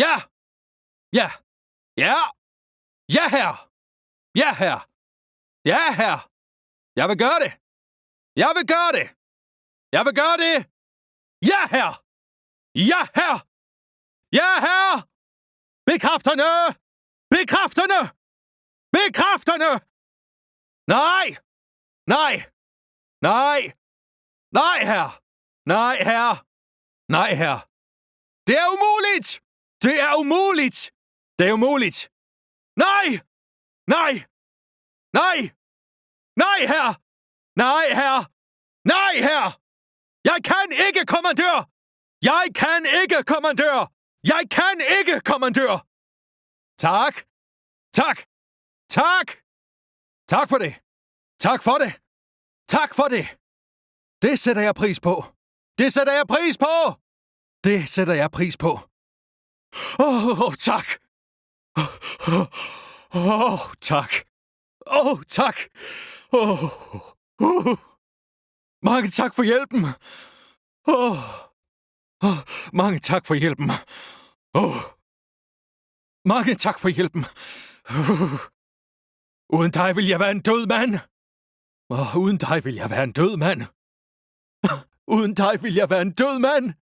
Ja! Ja! Ja! Ja, herre! Ja, herre! Ja, herre! Jeg vil gøre det! Jeg vil gøre det! Jeg vil gøre det! Ja, herre! Ja, herre! Ja, herre! Bekræfterne! Bekræfterne! Bekræfterne! Nej! Nej! Nej! Nej, herre! Nej, herre! Nej, herre! Det er umuligt! Det er umuligt! Det er umuligt! Nej! Nej! Nej! Nej, herre! Nej, herre! Nej, herre! Jeg kan ikke, kommandør! Jeg kan ikke, kommandør! Jeg kan ikke, kommandør! Tak! Tak! Tak! Tak for det! Tak for det! Tak for det! Det sætter jeg pris på! Det sætter jeg pris på! Det sætter jeg pris på! Tak! Tak! Tak! Mange tak for hjælpen! Mange tak for hjælpen! Mange tak for hjælpen! Uden dig vil jeg være en død mand! Uden dig vil jeg være en død mand! Uden dig vil jeg være en død mand!